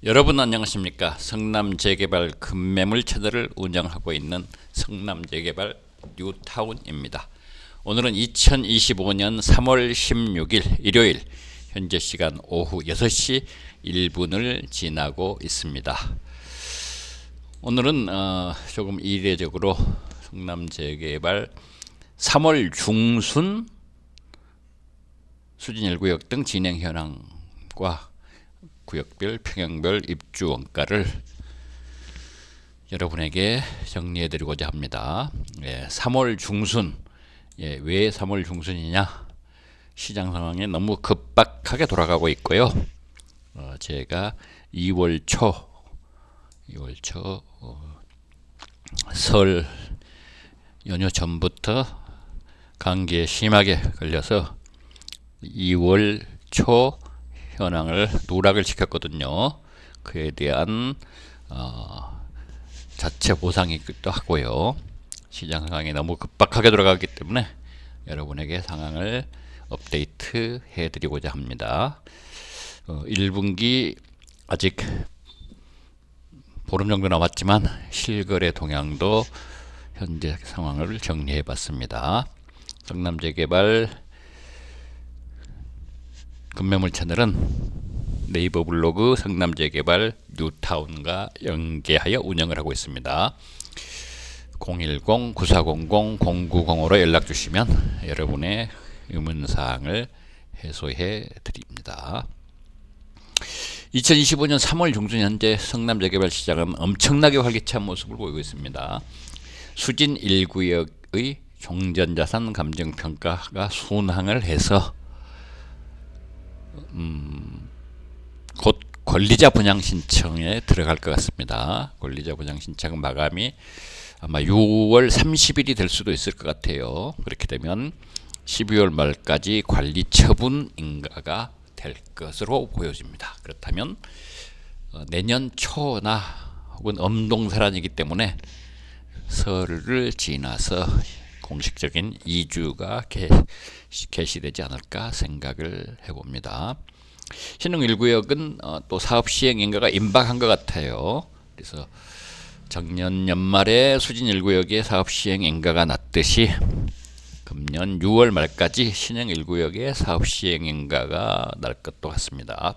여러분 안녕하십니까? 성남재개발 급매물 채널을 운영하고 있는 성남재개발 뉴타운입니다. 오늘은 2025년 3월 16일 일요일 현재 시간 오후 6시 1분을 지나고 있습니다. 오늘은 조금 이례적으로 성남재개발 3월 중순 수진 1구역 등 진행 현황과 구역별 평형별 입주 원가를 여러분에게 정리해 드리고자 합니다. 3월 중순, 왜 3월 중순이냐? 시장 상황이 너무 급박하게 돌아가고 있고요. 제가 2월 초 설 연휴 전부터 감기에 심하게 걸려서 2월 초 현황을 누락을 시켰거든요. 그에 대한 자체 보상이기도 하고요. 시장 상황이 너무 급박하게 돌아가기 때문에 여러분에게 상황을 업데이트 해드리고자 합니다. 1분기 아직 보름 정도 남았지만 실거래 동향도 현재 상황을 정리해 봤습니다. 성남재개발 급매물 채널은 네이버 블로그 성남재개발 뉴타운과 연계하여 운영을 하고 있습니다. 010-9400-0905로 연락 주시면 여러분의 의문사항을 해소해 드립니다. 2025년 3월 중순 현재 성남재개발 시장은 엄청나게 활기찬 모습을 보이고 있습니다. 수진 1구역의 종전자산 감정평가가 순항을 해서 곧 권리자 분양 신청에 들어갈 것 같습니다. 권리자 분양 신청 마감이 아마 6월 30일이 될 수도 있을 것 같아요. 그렇게 되면 12월 말까지 관리 처분 인가가 될 것으로 보여집니다. 그렇다면 내년 초나 혹은 엄동설한이기 때문에 설을 지나서 공식적인 이주가 개시되지 않을까 생각을 해봅니다. 신흥 1구역은 또 사업 시행 인가가 임박한 것 같아요. 그래서 작년 연말에 수진 1구역에 사업 시행 인가가 났듯이 금년 6월 말까지 신흥 1구역에 사업 시행 인가가 날 것도 같습니다.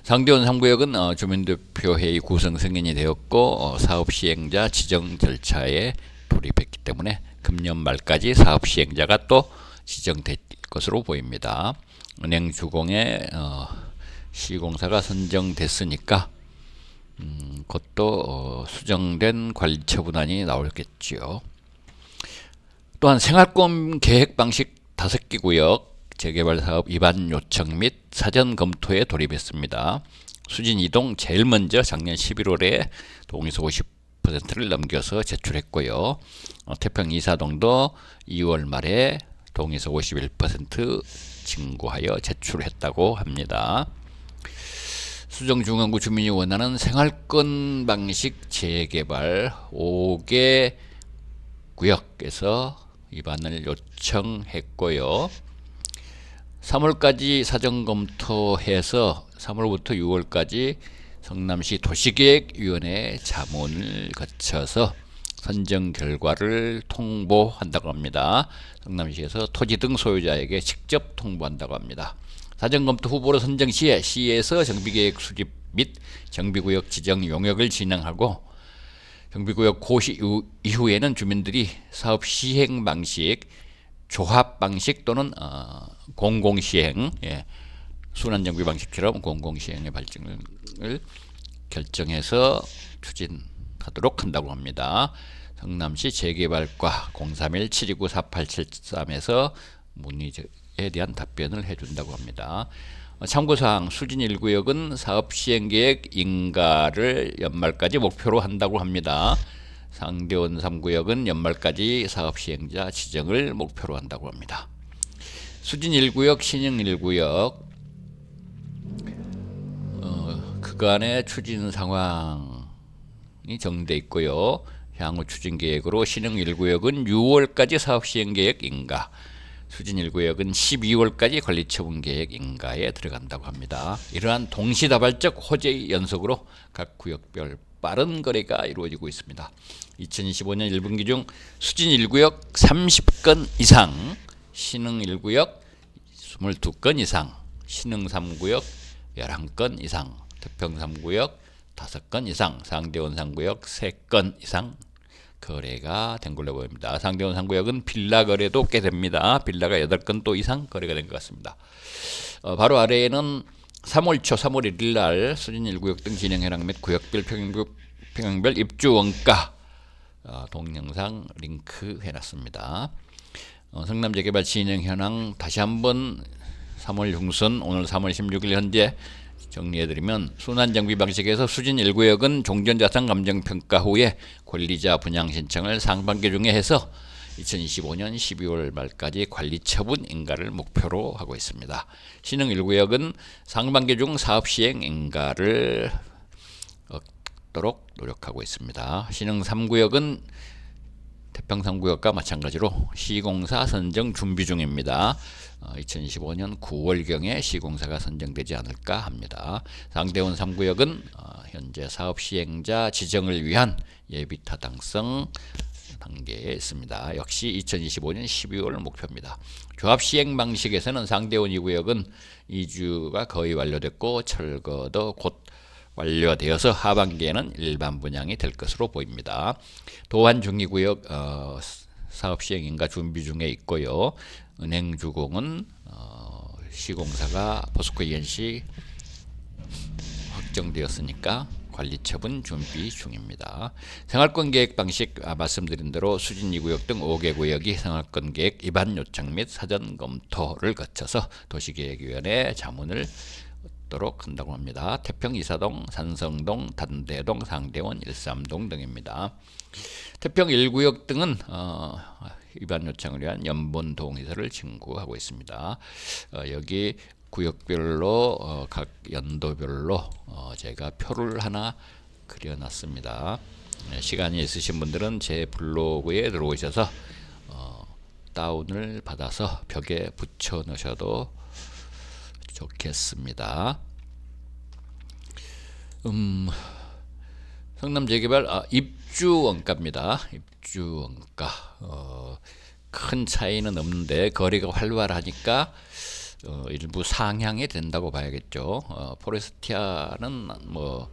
상대원 3구역은 주민대표회의 구성 승인이 되었고 사업 시행자 지정 절차에 돌입했기 때문에 금년 말까지 사업 시행자가 또 지정될 것으로 보입니다. 은행 주공에 시공사가 선정됐으니까 그것도 수정된 관리 처분안이 나오겠지요. 또한 생활권 계획 방식 5개 구역 재개발 사업 입안 요청 및 사전 검토에 돌입했습니다. 수진 2동 제일 먼저 작년 11월에 동의서 50%를 넘겨서 제출했고요. 태평 2사동도 2월 말에 동의서 51% 진구하여 제출했다고 합니다. 수정중앙구 주민이 원하는 생활권 방식 재개발 5개 구역에서 입안을 요청했고요. 3월까지 사전검토해서 3월부터 6월까지 성남시 도시계획위원회 자문을 거쳐서 선정 결과를 통보한다고 합니다. 성남시에서 토지 등 소유자에게 직접 통보한다고 합니다. 사전검토 후보로 선정 시에 시에서 정비계획 수립 및 정비구역 지정 용역을 진행하고 정비구역 고시 이후에는 주민들이 사업 시행 방식, 조합 방식 또는 공공시행, 순환정비 방식처럼 공공시행의 발전을 결정해서 추진하도록 한다고 합니다. 성남시 재개발과 031-729-4873에서 문의에 대한 답변을 해준다고 합니다. 참고사항 수진 1구역은 사업 시행계획 인가를 연말까지 목표로 한다고 합니다. 상대원 3구역은 연말까지 사업 시행자 지정을 목표로 한다고 합니다. 수진 1구역, 신흥 1구역 그간의 추진 상황이 정돼 있고요. 향후 추진 계획으로 신흥 1구역은 6월까지 사업 시행 계획 인가, 수진 1구역은 12월까지 관리처분 계획 인가에 들어간다고 합니다. 이러한 동시다발적 호재의 연속으로 각 구역별 빠른 거래가 이루어지고 있습니다. 2025년 1분기 중 수진 1구역 30건 이상, 신흥 1구역 22건 이상, 신흥 3구역 11건 이상, 태평 3구역 5건 이상, 상대원 3구역 3건 이상 거래가 된 걸로 보입니다. 상대원 3구역은 빌라 거래도 꽤 됩니다. 빌라가 8건 또 이상 거래가 된 것 같습니다. 바로 아래에는 3월 초 3월 1일 날 수진 1구역 등 진행 현황 및 구역별 평형별 입주 원가 동영상 링크 해놨습니다. 성남재개발 진행 현황 다시 한번 3월 중순 오늘 3월 16일 현재 정리해드리면 순환정비 방식에서 수진 1구역은 종전자산 감정평가 후에 권리자 분양 신청을 상반기 중에 해서 2025년 12월 말까지 관리처분 인가를 목표로 하고 있습니다. 신흥 1구역은 상반기 중 사업시행 인가를 얻도록 노력하고 있습니다. 신흥 3구역은 태평 3구역과 마찬가지로 시공사 선정 준비 중입니다. 2025년 9월경에 시공사가 선정되지 않을까 합니다. 상대원 3구역은 현재 사업시행자 지정을 위한 예비타당성 단계에 있습니다. 역시 2025년 12월 목표입니다. 조합시행 방식에서는 상대원 2구역은 이주가 거의 완료됐고 철거도 곧 완료되어서 하반기에는 일반 분양이 될 것으로 보입니다. 도안 중위구역 사업시행인가 준비 중에 있고요. 은행주공은 시공사가 포스코 ENC 확정되었으니까 관리처분 준비 중입니다. 생활권 계획 방식 말씀드린 대로 수진 2구역 등 5개 구역이 생활권 계획 입안 요청 및 사전 검토를 거쳐서 도시계획위원회 자문을 얻도록 한다고 합니다. 태평 이사동, 산성동, 단대동, 상대원, 일삼동 등입니다. 태평 1구역 등은 입안 요청을 위한 연본 동의서를 신고하고 있습니다. 여기 구역별로 각 연도별로 제가 표를 하나 그려놨습니다. 시간이 있으신 분들은 제 블로그에 들어오셔서 다운을 받아서 벽에 붙여 놓으셔도 좋겠습니다. 성남재개발 입주 원가입니다. 입주 원가 큰 차이는 없는데 거래가 활발하니까 일부 상향이 된다고 봐야겠죠. 포레스티아는 뭐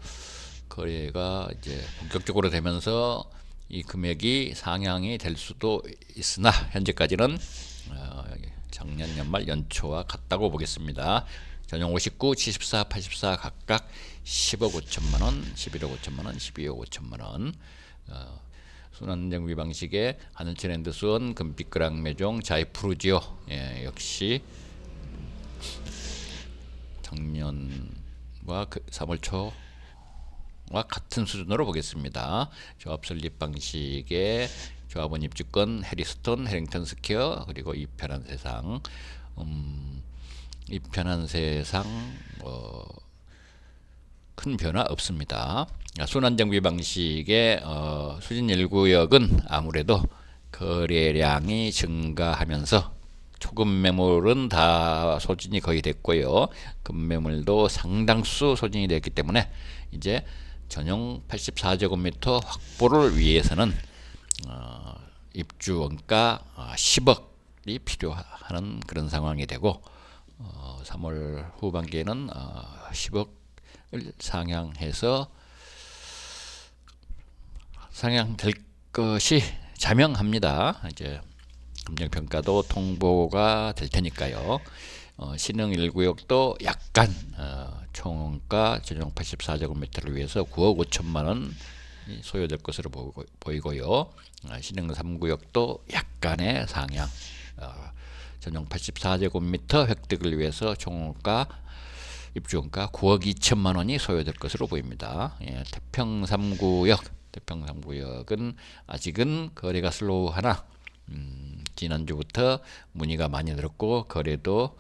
거래가 이제 본격적으로 되면서 이 금액이 상향이 될 수도 있으나 현재까지는 작년 연말 연초와 같다고 보겠습니다. 전용 59, 74, 84 각각 10억 5천만 원, 11억 5천만 원, 12억 5천만 원. 순환정비 방식의 하늘천엔드 수원, 금빛그랑 매종, 자이프루지오 역시 작년과 3월 초와 같은 수준으로 보겠습니다. 조합 설립 방식의 조합원 입주권, 해리스톤, 해링턴 스퀘어, 그리고 이 편한 세상. 이 편한 세상 큰 변화 없습니다. 순환정비 방식의 수진 1구역은 아무래도 거래량이 증가하면서 초급 매물은 다 소진이 거의 됐고요. 급매물도 상당수 소진이 됐기 때문에 이제 전용 84제곱미터 확보를 위해서는 입주 원가 10억이 필요한 그런 상황이 되고 3월 후반기에는 10억을 상향될 것이 자명합니다. 이제 감정평가도 통보가 될 테니까요. 신흥 1구역도 약간 총원가 전용 84제곱미터를 위해서 9억 5천만 원 소요될 것으로 보이고요. 신흥 3구역도 약간의 상향 전용 84제곱미터 획득을 위해서 총원가 입주원가 9억 2천만 원이 소요될 것으로 보입니다. 태평 3구역은 아직은 거래가 슬로우하나 지난주부터 문의가 많이 늘었고 거래도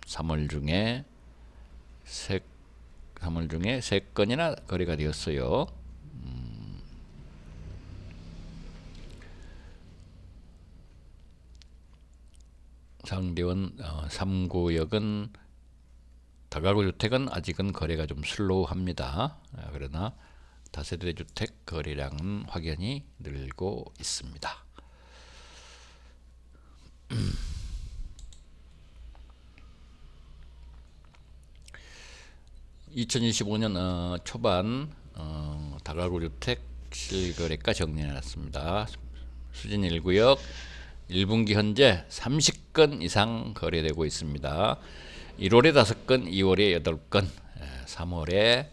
3월 중에 3건이나 거래가 되었어요. 상대원 3구역은 다가구 주택은 아직은 거래가 좀 슬로우합니다. 그러나 다세대 주택 거래량은 확연히 늘고 있습니다. 2025년 초반 다가구 주택 실거래가 정리해놨습니다. 수진 1구역 1분기 현재 30건 이상 거래되고 있습니다. 1월에 5건, 2월에 8건, 3월에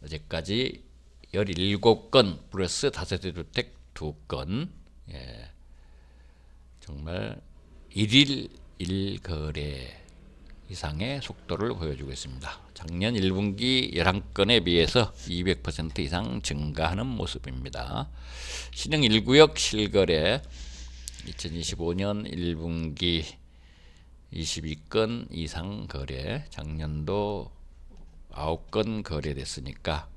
어제까지 17건 플러스 다세대 주택 2건. 정말 1일 1거래 이상의 속도를 보여주고 있습니다. 작년 1분기 11건에 비해서 200% 이상 증가하는 모습입니다. 신흥 1구역 실거래 2025년 1분기 22건 이상 거래, 작년도 9건 거래됐으니까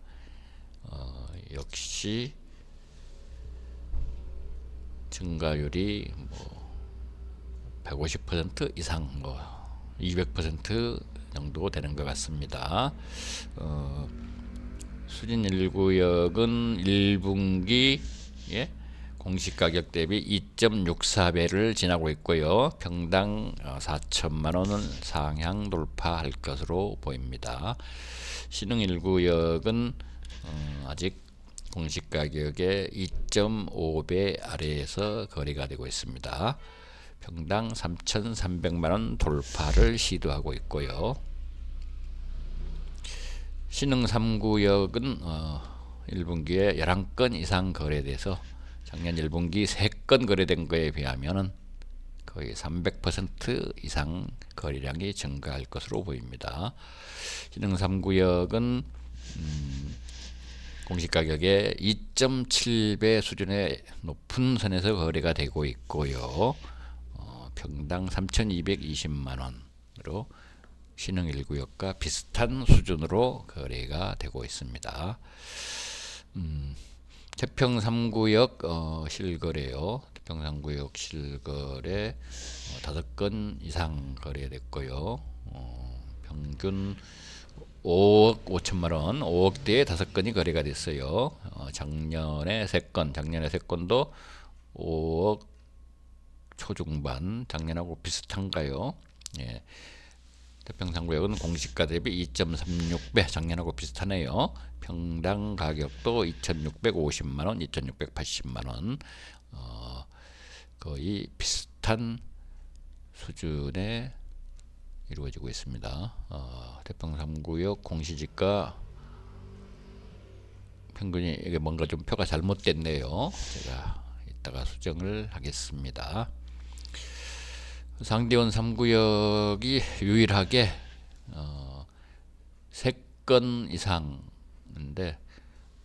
역시 증가율이 150% 이상 200% 정도 되는 것 같습니다. 수진 1구역은 1분기 공시가격 대비 2.64배를 지나고 있고요. 평당 4천만 원은 상향 돌파할 것으로 보입니다. 신흥 1구역은 아직 공시가격의 2.5배 아래에서 거래가 되고 있습니다. 평당 3,300만 원 돌파를 시도하고 있고요. 신흥 3구역은 1분기에 11건 이상 거래돼서 작년 1분기 3건 거래된 거에 비하면 거의 300% 이상 거래량이 증가할 것으로 보입니다. 신흥 3구역은 공시가격의 2.7배 수준의 높은 선에서 거래가 되고 있고요. 평당 3,220만 원으로 신흥 1구역과 비슷한 수준으로 거래가 되고 있습니다. 태평 3구역 실거래요. 태평 3구역 실거래 5건 이상 거래됐고요. 평균 5억 5천만 원, 5억대에 5건이 거래가 됐어요. 작년에 3건도 5억 초중반, 작년하고 비슷한가요? 태평 3구역은 공시가 대비 2.36배, 작년하고 비슷하네요. 평당 가격도 2,650만원, 2,680만원, 거의 비슷한 수준에 이루어지고 있습니다. 태평 3구역 공시지가 평균이 이게 뭔가 좀 표가 잘못됐네요. 제가 이따가 수정을 하겠습니다. 상대원 3구역이 유일하게 3건 이상인데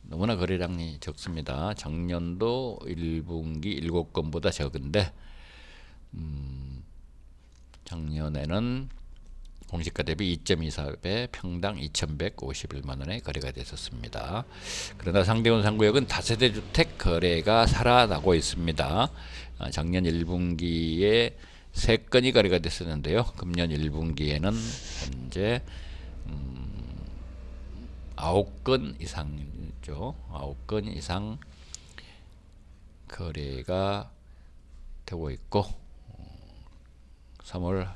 너무나 거래량이 적습니다. 작년도 1분기 7건보다 적은데 작년에는 공시가 대비 2.24배, 평당 2,151만원에 거래가 됐었습니다. 그러나 상대원 3구역은 다세대 주택 거래가 살아나고 있습니다. 작년 1분기에 3건이 거래가 됐었는데요. 금년 1분기에는 현재 9건 이상이죠. 9건 이상 거래가 되고 있고 3월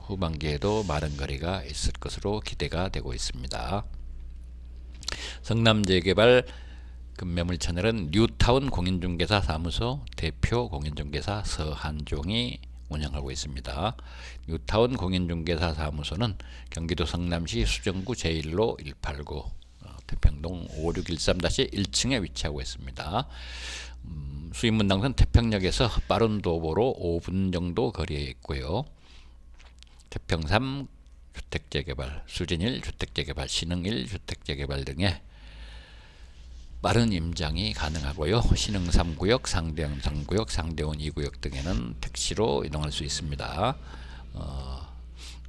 후반기에도 많은 거래가 있을 것으로 기대가 되고 있습니다. 성남재개발 금매물 채널은 뉴타운 공인중개사 사무소 대표 공인중개사 서한종이 운영하고 있습니다. 뉴타운 공인중개사 사무소는 경기도 성남시 수정구 제1로 189 태평동 5613-1층에 위치하고 있습니다. 수인문당선 태평역에서 빠른 도보로 5분 정도 거리에 있고요. 태평 3 주택재개발, 수진 1 주택재개발, 신흥 1 주택재개발 등의 빠른 임장이 가능하고요. 신흥 3구역, 상대원 3구역, 상대원 2구역 등에는 택시로 이동할 수 있습니다.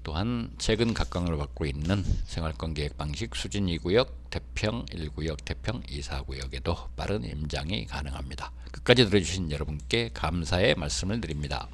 또한 최근 각광을 받고 있는 생활권 계획 방식 수진 2구역, 태평 1구역, 태평 2, 4구역에도 빠른 임장이 가능합니다. 끝까지 들어주신 여러분께 감사의 말씀을 드립니다.